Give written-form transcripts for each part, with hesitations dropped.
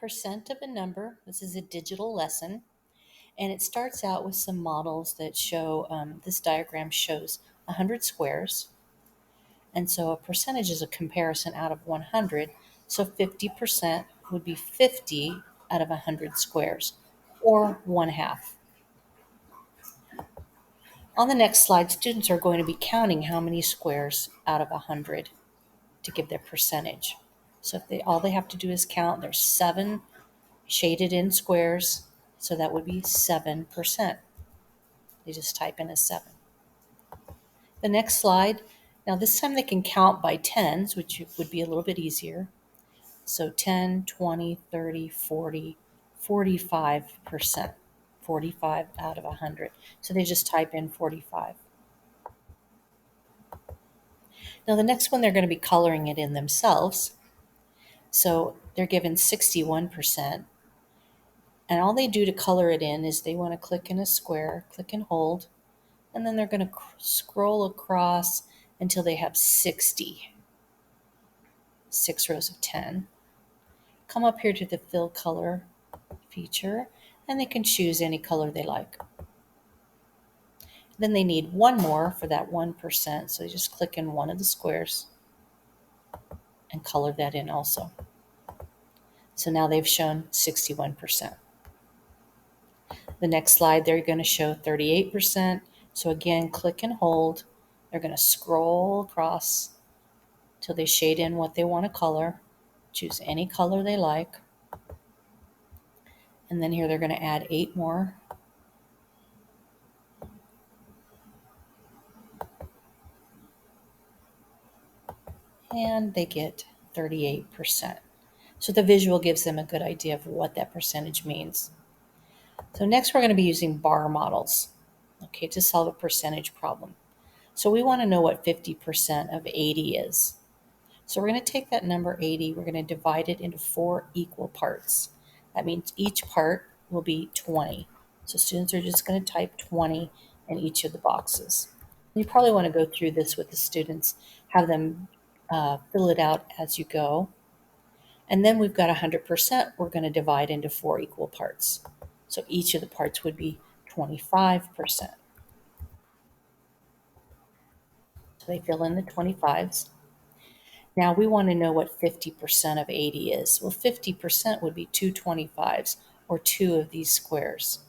Percent of a number. This is a digital lesson, and it starts out with some models that show, this diagram shows 100 squares, and so a percentage is a comparison out of 100, so 50% would be 50 out of 100 squares, or 1/2. On the next slide, students are going to be counting how many squares out of 100 to give their percentage. So if all they have to do is count, there's 7 shaded in squares, so that would be 7%. They just type in a 7. The next slide, now this time they can count by tens, which would be a little bit easier. So 10, 20, 30, 40, 45%. 45 out of 100. So they just type in 45. Now the next one, they're going to be coloring it in themselves. So they're given 61%. And all they do to color it in is they want to click in a square, click and hold, and then they're going to scroll across until they have 60. 6 rows of 10. Come up here to the fill color feature, and they can choose any color they like. Then they need one more for that 1%, so they just click in one of the squares and color that in also. So now they've shown 61%. The next slide, they're going to show 38%. So again, click and hold. They're going to scroll across till they shade in what they want to color. Choose any color they like. And then here they're going to add 8 more. And they get 38%. So the visual gives them a good idea of what that percentage means. So next we're going to be using bar models, okay, to solve a percentage problem. So we want to know what 50% of 80 is. So we're going to take that number 80, we're going to divide it into 4 equal parts. That means each part will be 20. So students are just going to type 20 in each of the boxes. You probably want to go through this with the students, have them fill it out as you go. And then we've got 100%, we're going to divide into 4 equal parts. So each of the parts would be 25%. So they fill in the 25s. Now we want to know what 50% of 80 is. Well, 50% would be 2 25s, or 2 of these squares.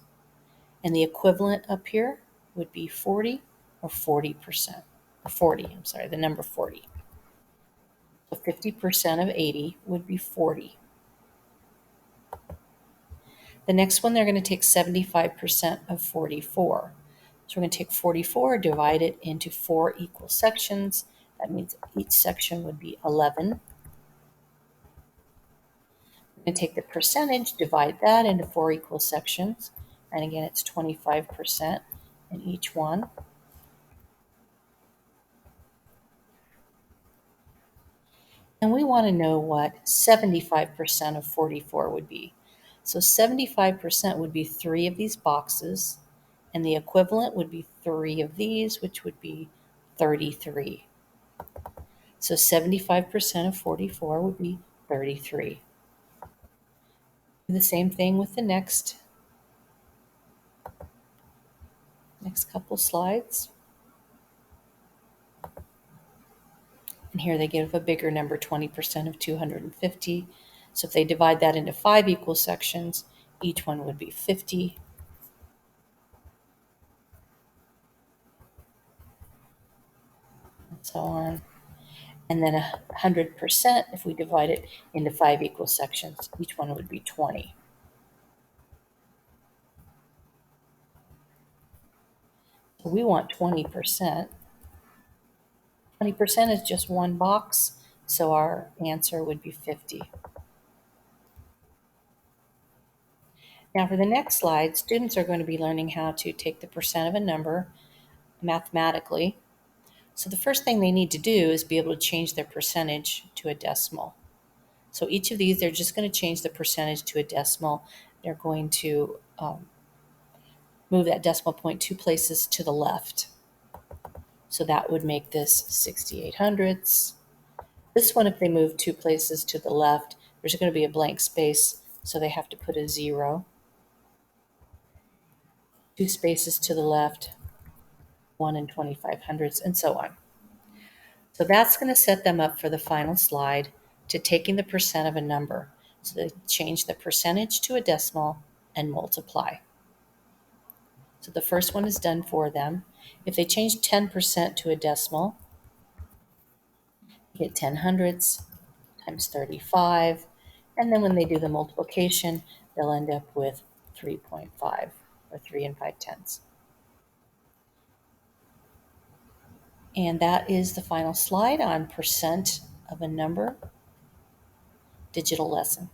And the equivalent up here would be 40 or 40%. Or 40, I'm sorry, the number 40. So 50% of 80 would be 40. The next one, they're going to take 75% of 44. So we're going to take 44, divide it into 4 equal sections. That means each section would be 11. We're going to take the percentage, divide that into 4 equal sections. And again, it's 25% in each one. And we want to know what 75% of 44 would be. So 75% would be 3 of these boxes, and the equivalent would be 3 of these, which would be 33. So 75% of 44 would be 33. Do the same thing with the next couple slides. And here they give a bigger number, 20% of 250. So if they divide that into 5 equal sections, each one would be 50. And so on. And then 100%, if we divide it into 5 equal sections, each one would be 20. So we want 20%. 20% is just one box, so our answer would be 50. Now for the next slide, students are going to be learning how to take the percent of a number mathematically. So the first thing they need to do is be able to change their percentage to a decimal. So each of these, they're just going to change the percentage to a decimal. They're going to move that decimal point 2 places to the left. So that would make this 68 hundredths. This one, if they move 2 places to the left, there's going to be a blank space so they have to put a 0, 2 spaces to the left, 1 and 2500ths, and so on. So that's going to set them up for the final slide to taking the percent of a number. So they change the percentage to a decimal and multiply. So the first one is done for them. If they change 10% to a decimal, you get 10 hundredths times 35. And then when they do the multiplication, they'll end up with 3.5 or 3 and 5/10. And that is the final slide on percent of a number digital lesson.